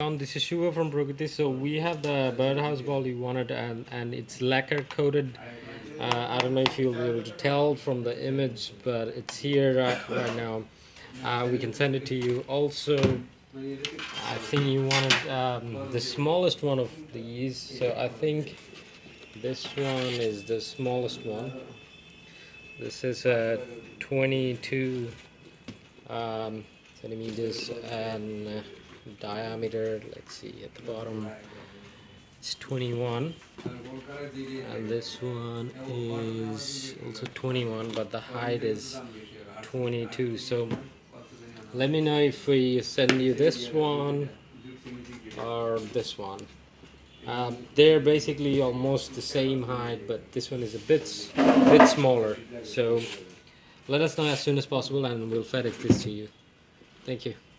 This is Shiva from Prokritee. So we have the birdhouse ball you wanted, and it's lacquer coated. I don't know if you'll be able to tell from the image, but it's here right now. We can send it to you. Also, I think you wanted the smallest one of these. So I think this one is the smallest one. This is a 22 centimeters and diameter. Let's see at the bottom, it's 21, and this one is also 21, but the height is 22. So let me know if we send you this one or this one. They're basically almost the same height, but this one is a bit smaller. So let us know as soon as possible and we'll FedEx this to you. Thank you.